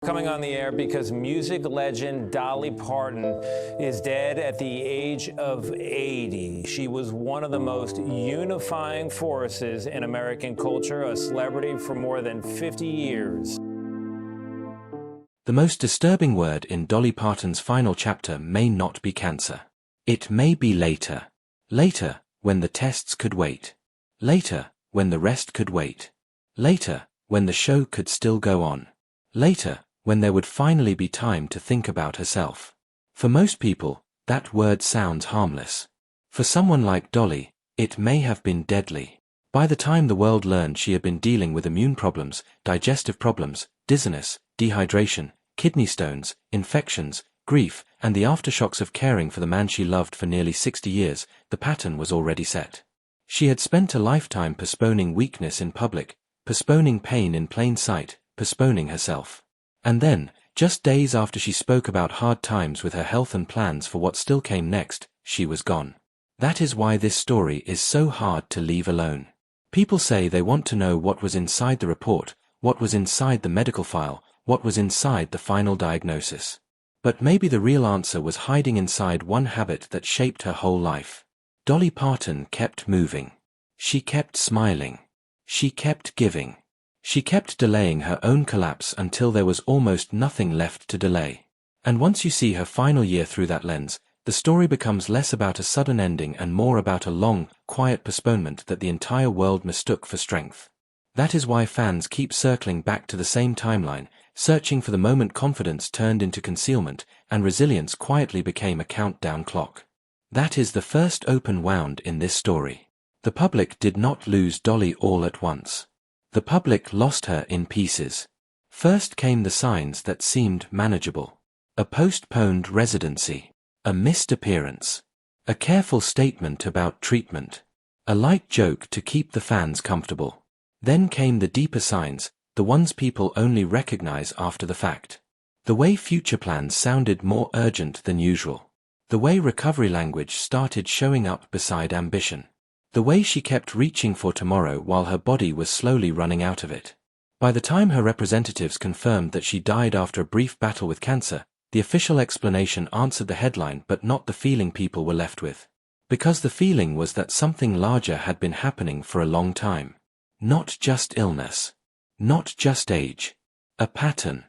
coming on the air because music legend Dolly Parton is dead at the age of 80. She was one of the most unifying forces in American culture, a celebrity for more than 50 years. The most disturbing word in Dolly Parton's final chapter may not be cancer. It may be later. Later, when the tests could wait. Later, when the rest could wait. Later, when the show could still go on. Later, when there would finally be time to think about herself. For most people, that word sounds harmless. For someone like Dolly, it may have been deadly. By the time the world learned she had been dealing with immune problems, digestive problems, dizziness, dehydration, kidney stones, infections, grief, and the aftershocks of caring for the man she loved for nearly 60 years, the pattern was already set. She had spent a lifetime postponing weakness in public, postponing pain in plain sight, postponing herself. And then, just days after she spoke about hard times with her health and plans for what still came next, she was gone. That is why this story is so hard to leave alone. People say they want to know what was inside the report, what was inside the medical file, what was inside the final diagnosis. But maybe the real answer was hiding inside one habit that shaped her whole life. Dolly Parton kept moving. She kept smiling. She kept giving. She kept delaying her own collapse until there was almost nothing left to delay. And once you see her final year through that lens, the story becomes less about a sudden ending and more about a long, quiet postponement that the entire world mistook for strength. That is why fans keep circling back to the same timeline, searching for the moment confidence turned into concealment, and resilience quietly became a countdown clock. That is the first open wound in this story. The public did not lose Dolly all at once. The public lost her in pieces. First came the signs that seemed manageable. A postponed residency. A missed appearance. A careful statement about treatment. A light joke to keep the fans comfortable. Then came the deeper signs, the ones people only recognize after the fact. The way future plans sounded more urgent than usual. The way recovery language started showing up beside ambition. The way she kept reaching for tomorrow while her body was slowly running out of it. By the time her representatives confirmed that she died after a brief battle with cancer, the official explanation answered the headline but not the feeling people were left with. Because the feeling was that something larger had been happening for a long time. Not just illness. Not just age. A pattern.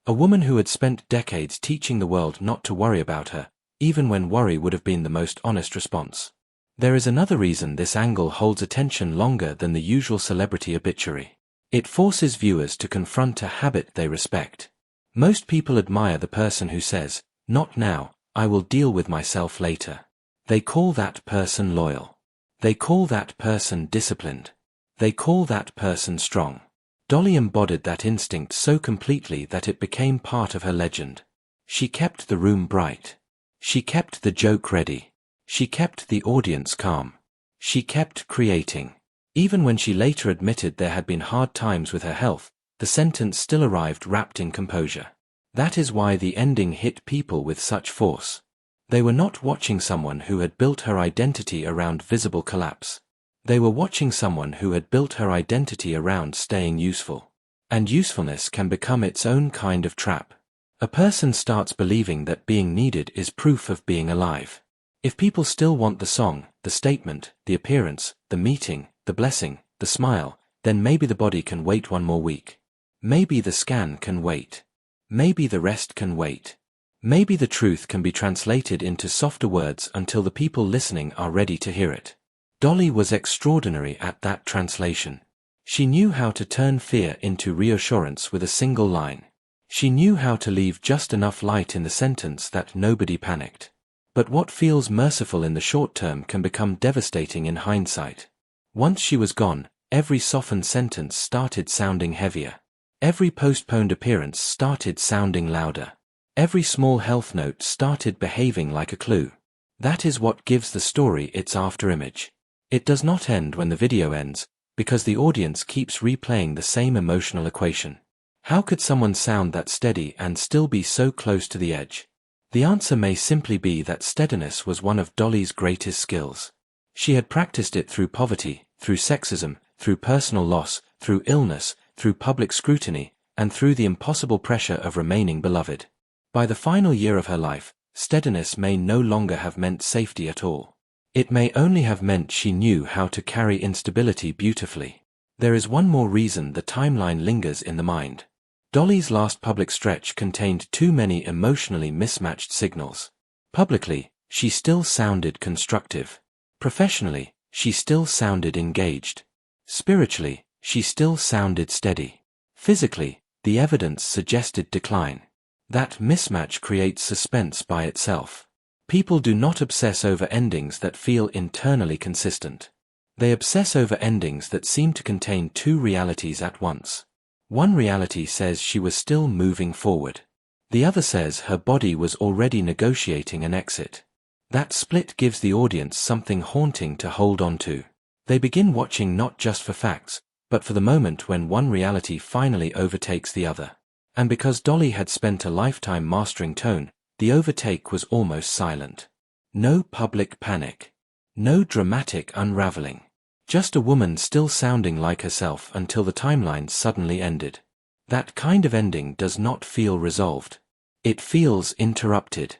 A woman who had spent decades teaching the world not to worry about her, even when worry would have been the most honest response. There is another reason this angle holds attention longer than the usual celebrity obituary. It forces viewers to confront a habit they respect. Most people admire the person who says, "Not now, I will deal with myself later." They call that person loyal. They call that person disciplined. They call that person strong. Dolly embodied that instinct so completely that it became part of her legend. She kept the room bright. She kept the joke ready. She kept the audience calm. She kept creating. Even when she later admitted there had been hard times with her health, the sentence still arrived wrapped in composure. That is why the ending hit people with such force. They were not watching someone who had built her identity around visible collapse. They were watching someone who had built her identity around staying useful. And usefulness can become its own kind of trap. A person starts believing that being needed is proof of being alive. If people still want the song, the statement, the appearance, the meeting, the blessing, the smile, then maybe the body can wait one more week. Maybe the scan can wait. Maybe the rest can wait. Maybe the truth can be translated into softer words until the people listening are ready to hear it. Dolly was extraordinary at that translation. She knew how to turn fear into reassurance with a single line. She knew how to leave just enough light in the sentence that nobody panicked. But what feels merciful in the short term can become devastating in hindsight. Once she was gone, every softened sentence started sounding heavier. Every postponed appearance started sounding louder. Every small health note started behaving like a clue. That is what gives the story its afterimage. It does not end when the video ends, because the audience keeps replaying the same emotional equation. How could someone sound that steady and still be so close to the edge? The answer may simply be that steadiness was one of Dolly's greatest skills. She had practiced it through poverty, through sexism, through personal loss, through illness, through public scrutiny, and through the impossible pressure of remaining beloved. By the final year of her life, steadiness may no longer have meant safety at all. It may only have meant she knew how to carry instability beautifully. There is one more reason the timeline lingers in the mind. Dolly's last public stretch contained too many emotionally mismatched signals. Publicly, she still sounded constructive. Professionally, she still sounded engaged. Spiritually, she still sounded steady. Physically, the evidence suggested decline. That mismatch creates suspense by itself. People do not obsess over endings that feel internally consistent. They obsess over endings that seem to contain two realities at once. One reality says she was still moving forward. The other says her body was already negotiating an exit. That split gives the audience something haunting to hold on to. They begin watching not just for facts, but for the moment when one reality finally overtakes the other. And because Dolly had spent a lifetime mastering tone, the overtake was almost silent. No public panic. No dramatic unraveling. Just a woman still sounding like herself until the timeline suddenly ended. That kind of ending does not feel resolved. It feels interrupted.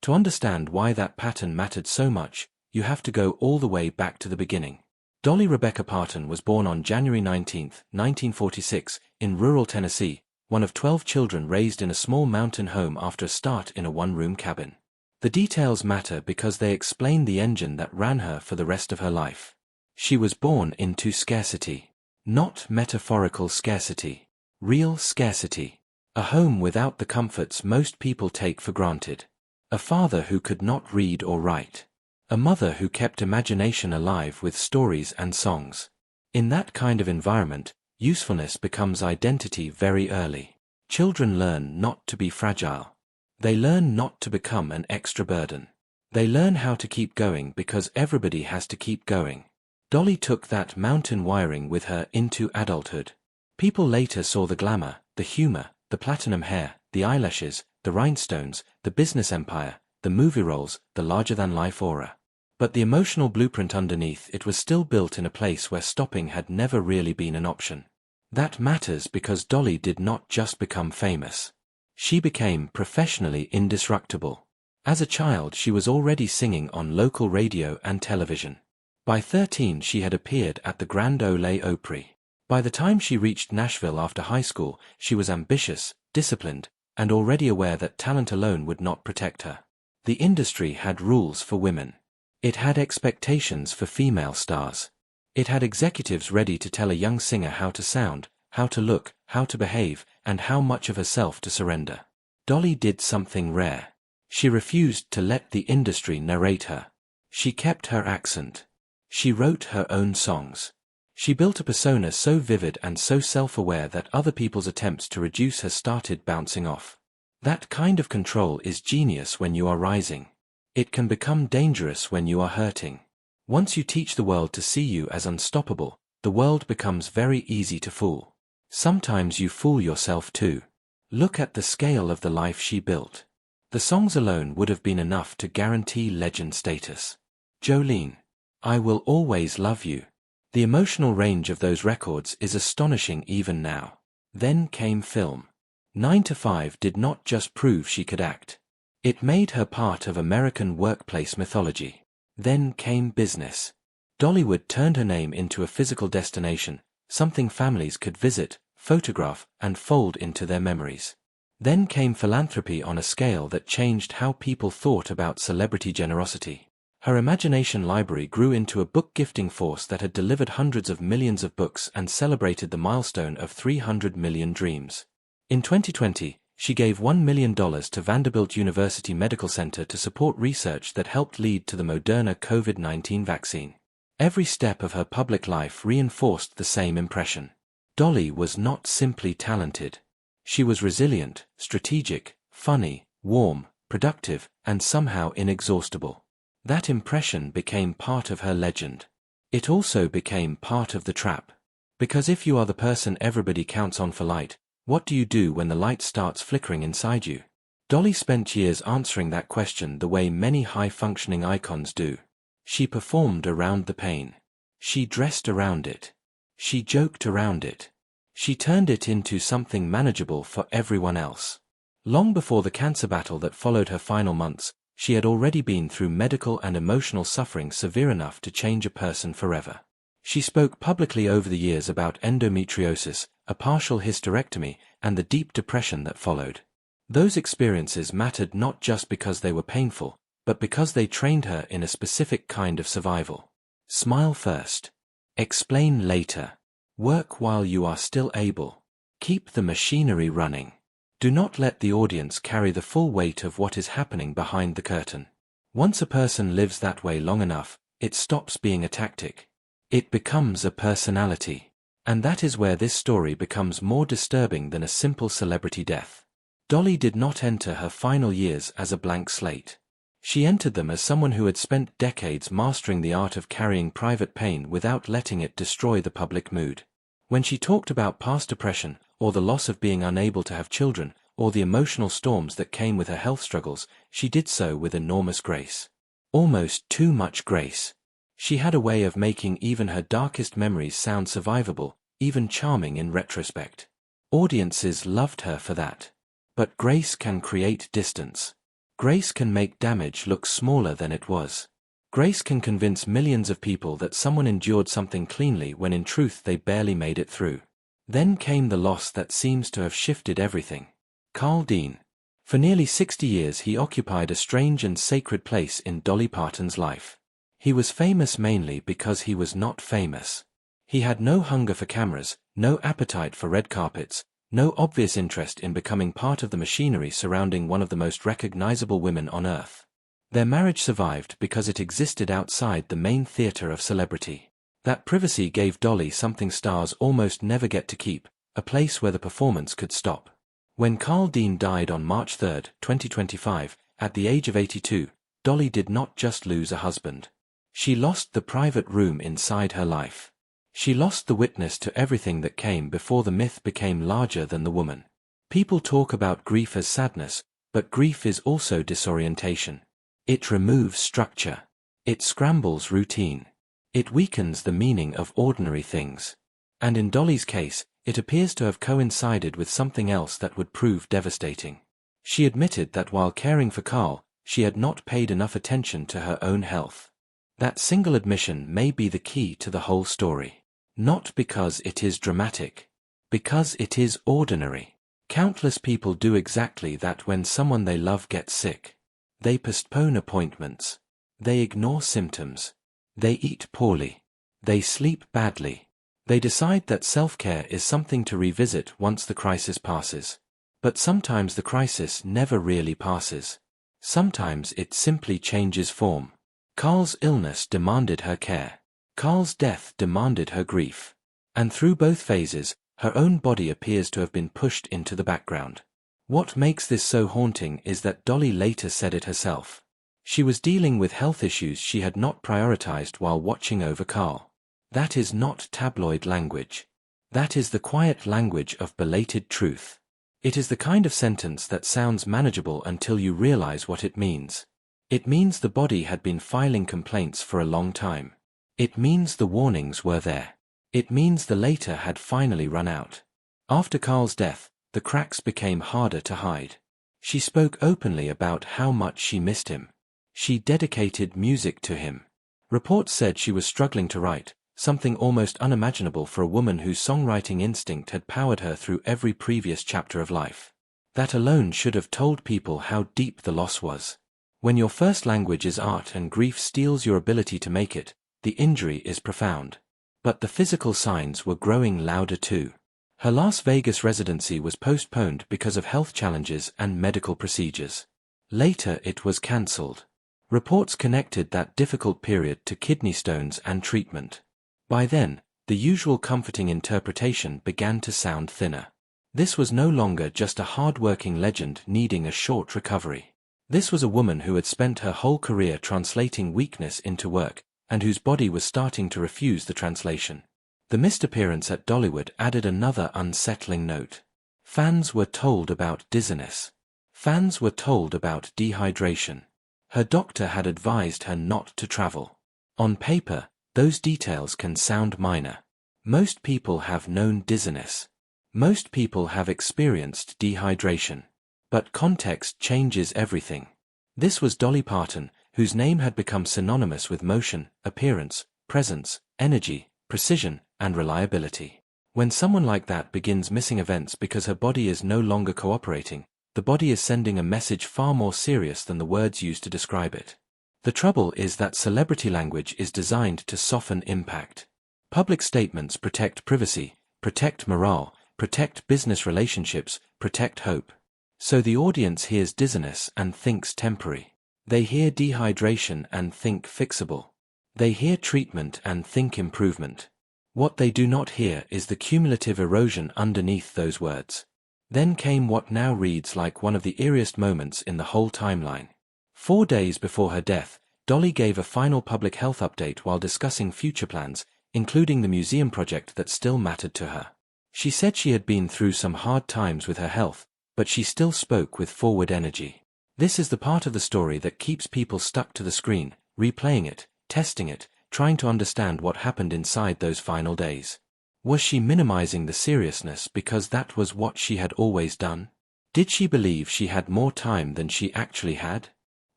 To understand why that pattern mattered so much, you have to go all the way back to the beginning. Dolly Rebecca Parton was born on January 19, 1946, in rural Tennessee, one of 12 children raised in a small mountain home after a start in a one-room cabin. The details matter because they explain the engine that ran her for the rest of her life. She was born into scarcity. Not metaphorical scarcity. Real scarcity. A home without the comforts most people take for granted. A father who could not read or write. A mother who kept imagination alive with stories and songs. In that kind of environment, usefulness becomes identity very early. Children learn not to be fragile. They learn not to become an extra burden. They learn how to keep going because everybody has to keep going. Dolly took that mountain wiring with her into adulthood. People later saw the glamour, the humor, the platinum hair, the eyelashes, the rhinestones, the business empire, the movie roles, the larger-than-life aura. But the emotional blueprint underneath it was still built in a place where stopping had never really been an option. That matters because Dolly did not just become famous. She became professionally indestructible. As a child she was already singing on local radio and television. By 13 she had appeared at the Grand Ole Opry. By the time she reached Nashville after high school, she was ambitious, disciplined, and already aware that talent alone would not protect her. The industry had rules for women. It had expectations for female stars. It had executives ready to tell a young singer how to sound, how to look, how to behave, and how much of herself to surrender. Dolly did something rare. She refused to let the industry narrate her. She kept her accent. She wrote her own songs. She built a persona so vivid and so self-aware that other people's attempts to reduce her started bouncing off. That kind of control is genius when you are rising. It can become dangerous when you are hurting. Once you teach the world to see you as unstoppable, the world becomes very easy to fool. Sometimes you fool yourself too. Look at the scale of the life she built. The songs alone would have been enough to guarantee legend status. Jolene. I Will Always Love You. The emotional range of those records is astonishing even now. Then came film. 9 to 5 did not just prove she could act. It made her part of American workplace mythology. Then came business. Dollywood turned her name into a physical destination, something families could visit, photograph, and fold into their memories. Then came philanthropy on a scale that changed how people thought about celebrity generosity. Her imagination library grew into a book-gifting force that had delivered hundreds of millions of books and celebrated the milestone of 300 million dreams. In 2020, she gave $1 million to Vanderbilt University Medical Center to support research that helped lead to the Moderna COVID-19 vaccine. Every step of her public life reinforced the same impression. Dolly was not simply talented. She was resilient, strategic, funny, warm, productive, and somehow inexhaustible. That impression became part of her legend. It also became part of the trap. Because if you are the person everybody counts on for light, what do you do when the light starts flickering inside you? Dolly spent years answering that question the way many high-functioning icons do. She performed around the pain. She dressed around it. She joked around it. She turned it into something manageable for everyone else. Long before the cancer battle that followed her final months, she had already been through medical and emotional suffering severe enough to change a person forever. She spoke publicly over the years about endometriosis, a partial hysterectomy, and the deep depression that followed. Those experiences mattered not just because they were painful, but because they trained her in a specific kind of survival. Smile first. Explain later. Work while you are still able. Keep the machinery running. Do not let the audience carry the full weight of what is happening behind the curtain. Once a person lives that way long enough, it stops being a tactic. It becomes a personality. And that is where this story becomes more disturbing than a simple celebrity death. Dolly did not enter her final years as a blank slate. She entered them as someone who had spent decades mastering the art of carrying private pain without letting it destroy the public mood. When she talked about past depression, or the loss of being unable to have children, or the emotional storms that came with her health struggles, she did so with enormous grace. Almost too much grace. She had a way of making even her darkest memories sound survivable, even charming in retrospect. Audiences loved her for that. But grace can create distance. Grace can make damage look smaller than it was. Grace can convince millions of people that someone endured something cleanly when in truth they barely made it through. Then came the loss that seems to have shifted everything. Carl Dean. For nearly 60 years he occupied a strange and sacred place in Dolly Parton's life. He was famous mainly because he was not famous. He had no hunger for cameras, no appetite for red carpets, no obvious interest in becoming part of the machinery surrounding one of the most recognizable women on earth. Their marriage survived because it existed outside the main theater of celebrity. That privacy gave Dolly something stars almost never get to keep, a place where the performance could stop. When Carl Dean died on March 3, 2025, at the age of 82, Dolly did not just lose a husband. She lost the private room inside her life. She lost the witness to everything that came before the myth became larger than the woman. People talk about grief as sadness, but grief is also disorientation. It removes structure. It scrambles routine. It weakens the meaning of ordinary things. And in Dolly's case, it appears to have coincided with something else that would prove devastating. She admitted that while caring for Carl, she had not paid enough attention to her own health. That single admission may be the key to the whole story. Not because it is dramatic. Because it is ordinary. Countless people do exactly that when someone they love gets sick. They postpone appointments. They ignore symptoms. They eat poorly. They sleep badly. They decide that self-care is something to revisit once the crisis passes. But sometimes the crisis never really passes. Sometimes it simply changes form. Carl's illness demanded her care. Carl's death demanded her grief. And through both phases, her own body appears to have been pushed into the background. What makes this so haunting is that Dolly later said it herself. She was dealing with health issues she had not prioritized while watching over Carl. That is not tabloid language. That is the quiet language of belated truth. It is the kind of sentence that sounds manageable until you realize what it means. It means the body had been filing complaints for a long time. It means the warnings were there. It means the later had finally run out. After Carl's death, the cracks became harder to hide. She spoke openly about how much she missed him. She dedicated music to him. Reports said she was struggling to write, something almost unimaginable for a woman whose songwriting instinct had powered her through every previous chapter of life. That alone should have told people how deep the loss was. When your first language is art and grief steals your ability to make it, the injury is profound. But the physical signs were growing louder too. Her Las Vegas residency was postponed because of health challenges and medical procedures. Later it was cancelled. Reports connected that difficult period to kidney stones and treatment. By then, the usual comforting interpretation began to sound thinner. This was no longer just a hard-working legend needing a short recovery. This was a woman who had spent her whole career translating weakness into work, and whose body was starting to refuse the translation. The missed appearance at Dollywood added another unsettling note. Fans were told about dizziness. Fans were told about dehydration. Her doctor had advised her not to travel. On paper, those details can sound minor. Most people have known dizziness. Most people have experienced dehydration. But context changes everything. This was Dolly Parton, whose name had become synonymous with motion, appearance, presence, energy, precision, and reliability. When someone like that begins missing events because her body is no longer cooperating, the body is sending a message far more serious than the words used to describe it. The trouble is that celebrity language is designed to soften impact. Public statements protect privacy, protect morale, protect business relationships, protect hope. So the audience hears dizziness and thinks temporary. They hear dehydration and think fixable. They hear treatment and think improvement. What they do not hear is the cumulative erosion underneath those words. Then came what now reads like one of the eeriest moments in the whole timeline. 4 days before her death, Dolly gave a final public health update while discussing future plans, including the museum project that still mattered to her. She said she had been through some hard times with her health, but she still spoke with forward energy. This is the part of the story that keeps people stuck to the screen, replaying it, testing it, trying to understand what happened inside those final days. Was she minimizing the seriousness because that was what she had always done? Did she believe she had more time than she actually had?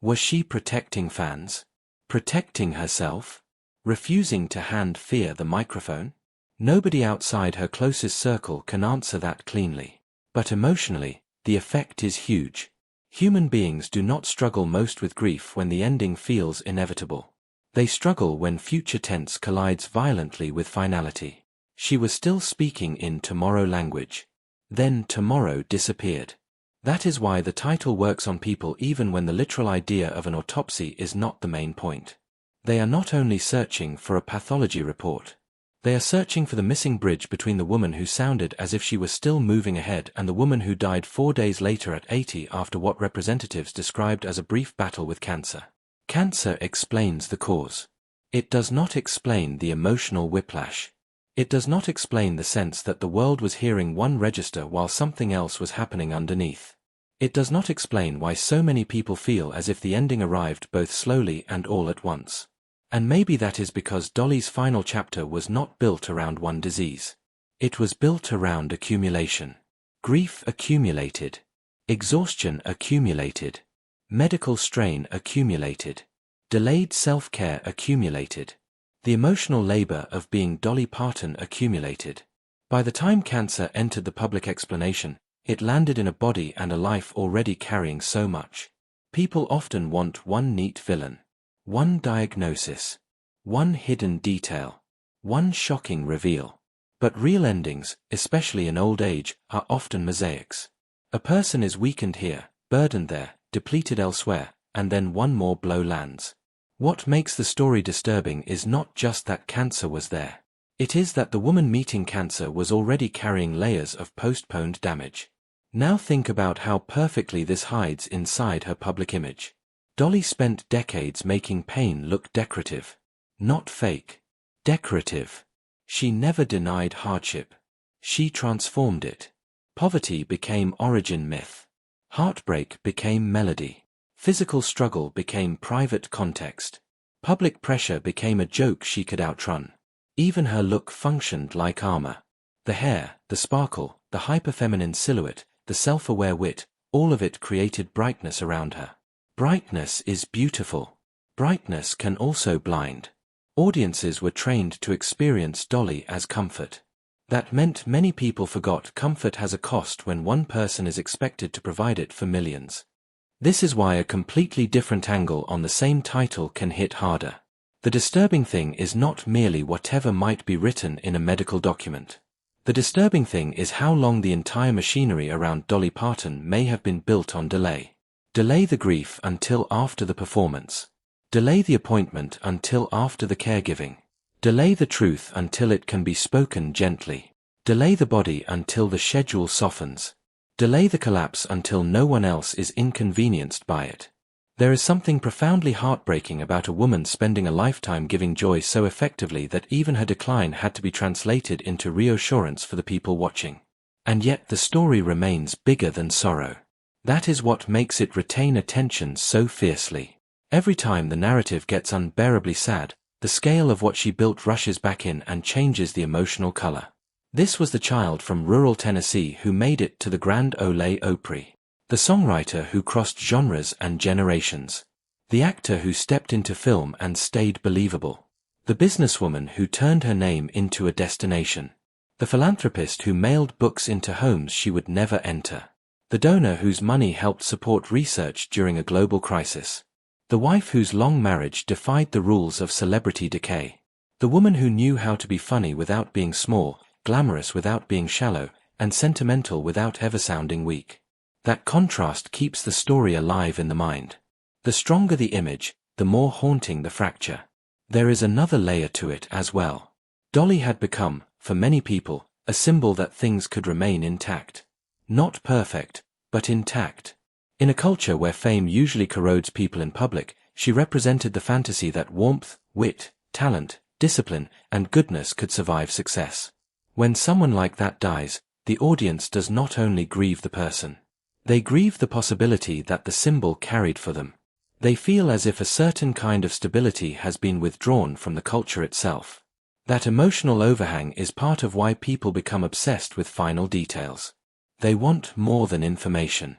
Was she protecting fans? Protecting herself? Refusing to hand fear the microphone? Nobody outside her closest circle can answer that cleanly. But emotionally, the effect is huge. Human beings do not struggle most with grief when the ending feels inevitable. They struggle when future tense collides violently with finality. She was still speaking in tomorrow language. Then tomorrow disappeared. That is why the title works on people even when the literal idea of an autopsy is not the main point. They are not only searching for a pathology report. They are searching for the missing bridge between the woman who sounded as if she was still moving ahead and the woman who died 4 days later at 80 after what representatives described as a brief battle with cancer. Cancer explains the cause. It does not explain the emotional whiplash. It does not explain the sense that the world was hearing one register while something else was happening underneath. It does not explain why so many people feel as if the ending arrived both slowly and all at once. And maybe that is because Dolly's final chapter was not built around one disease. It was built around accumulation. Grief accumulated. Exhaustion accumulated. Medical strain accumulated. Delayed self-care accumulated. The emotional labor of being Dolly Parton accumulated. By the time cancer entered the public explanation, it landed in a body and a life already carrying so much. People often want one neat villain. One diagnosis. One hidden detail. One shocking reveal. But real endings, especially in old age, are often mosaics. A person is weakened here, burdened there, depleted elsewhere, and then one more blow lands. What makes the story disturbing is not just that cancer was there. It is that the woman meeting cancer was already carrying layers of postponed damage. Now think about how perfectly this hides inside her public image. Dolly spent decades making pain look decorative. Not fake. Decorative. She never denied hardship. She transformed it. Poverty became origin myth. Heartbreak became melody. Physical struggle became private context. Public pressure became a joke she could outrun. Even her look functioned like armor. The hair, the sparkle, the hyperfeminine silhouette, the self-aware wit, all of it created brightness around her. Brightness is beautiful. Brightness can also blind. Audiences were trained to experience Dolly as comfort. That meant many people forgot comfort has a cost when one person is expected to provide it for millions. This is why a completely different angle on the same title can hit harder. The disturbing thing is not merely whatever might be written in a medical document. The disturbing thing is how long the entire machinery around Dolly Parton may have been built on delay. Delay the grief until after the performance. Delay the appointment until after the caregiving. Delay the truth until it can be spoken gently. Delay the body until the schedule softens. Delay the collapse until no one else is inconvenienced by it. There is something profoundly heartbreaking about a woman spending a lifetime giving joy so effectively that even her decline had to be translated into reassurance for the people watching. And yet the story remains bigger than sorrow. That is what makes it retain attention so fiercely. Every time the narrative gets unbearably sad, the scale of what she built rushes back in and changes the emotional color. This was the child from rural Tennessee who made it to the Grand Ole Opry. The songwriter who crossed genres and generations. The actor who stepped into film and stayed believable. The businesswoman who turned her name into a destination. The philanthropist who mailed books into homes she would never enter. The donor whose money helped support research during a global crisis. The wife whose long marriage defied the rules of celebrity decay. The woman who knew how to be funny without being small, glamorous without being shallow, and sentimental without ever sounding weak. That contrast keeps the story alive in the mind. The stronger the image, the more haunting the fracture. There is another layer to it as well. Dolly had become, for many people, a symbol that things could remain intact. Not perfect, but intact. In a culture where fame usually corrodes people in public, she represented the fantasy that warmth, wit, talent, discipline, and goodness could survive success. When someone like that dies, the audience does not only grieve the person. They grieve the possibility that the symbol carried for them. They feel as if a certain kind of stability has been withdrawn from the culture itself. That emotional overhang is part of why people become obsessed with final details. They want more than information.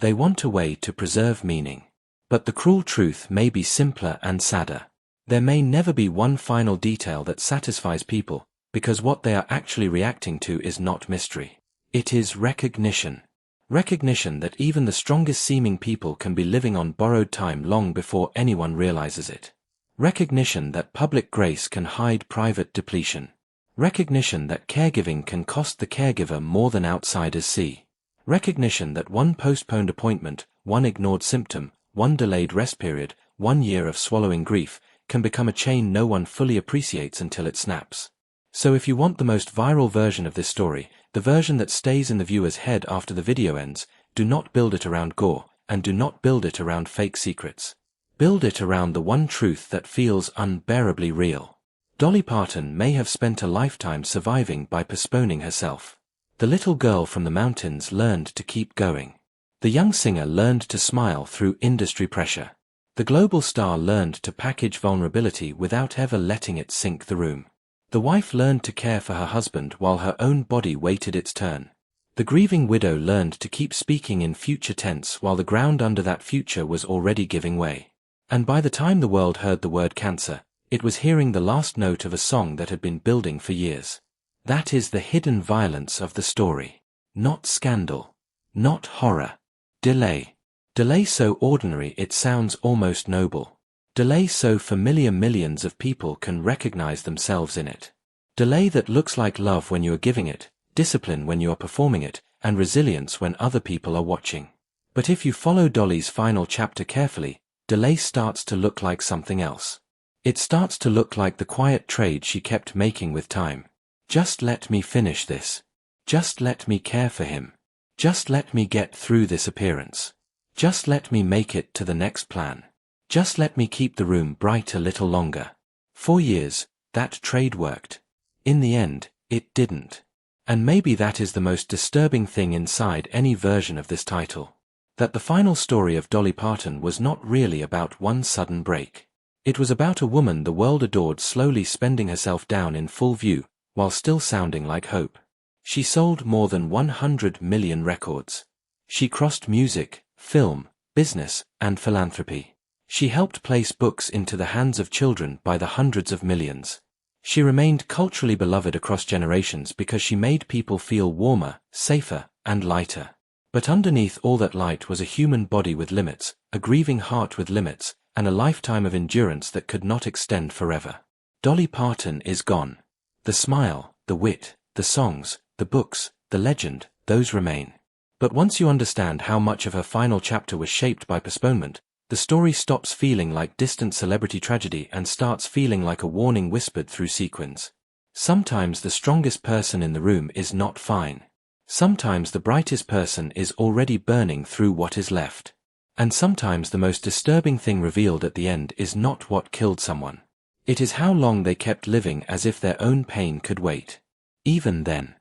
They want a way to preserve meaning. But the cruel truth may be simpler and sadder. There may never be one final detail that satisfies people, because what they are actually reacting to is not mystery. It is recognition. Recognition that even the strongest seeming people can be living on borrowed time long before anyone realizes it. Recognition that public grace can hide private depletion. Recognition that caregiving can cost the caregiver more than outsiders see. Recognition that one postponed appointment, one ignored symptom, one delayed rest period, 1 year of swallowing grief, can become a chain no one fully appreciates until it snaps. So if you want the most viral version of this story, the version that stays in the viewer's head after the video ends, do not build it around gore, and do not build it around fake secrets. Build it around the one truth that feels unbearably real. Dolly Parton may have spent a lifetime surviving by postponing herself. The little girl from the mountains learned to keep going. The young singer learned to smile through industry pressure. The global star learned to package vulnerability without ever letting it sink the room. The wife learned to care for her husband while her own body waited its turn. The grieving widow learned to keep speaking in future tense while the ground under that future was already giving way. And by the time the world heard the word cancer, it was hearing the last note of a song that had been building for years. That is the hidden violence of the story. Not scandal. Not horror. Delay. Delay so ordinary it sounds almost noble. Delay so familiar millions of people can recognize themselves in it. Delay that looks like love when you are giving it, discipline when you are performing it, and resilience when other people are watching. But if you follow Dolly's final chapter carefully, delay starts to look like something else. It starts to look like the quiet trade she kept making with time. Just let me finish this. Just let me care for him. Just let me get through this appearance. Just let me make it to the next plan. Just let me keep the room bright a little longer. 4 years, that trade worked. In the end, it didn't. And maybe that is the most disturbing thing inside any version of this title. That the final story of Dolly Parton was not really about one sudden break. It was about a woman the world adored slowly spending herself down in full view, while still sounding like hope. She sold more than 100 million records. She crossed music, film, business, and philanthropy. She helped place books into the hands of children by the hundreds of millions. She remained culturally beloved across generations because she made people feel warmer, safer, and lighter. But underneath all that light was a human body with limits, a grieving heart with limits, and a lifetime of endurance that could not extend forever. Dolly Parton is gone. The smile, the wit, the songs, the books, the legend, those remain. But once you understand how much of her final chapter was shaped by postponement, the story stops feeling like distant celebrity tragedy and starts feeling like a warning whispered through sequins. Sometimes the strongest person in the room is not fine. Sometimes the brightest person is already burning through what is left. And sometimes the most disturbing thing revealed at the end is not what killed someone. It is how long they kept living as if their own pain could wait. Even then.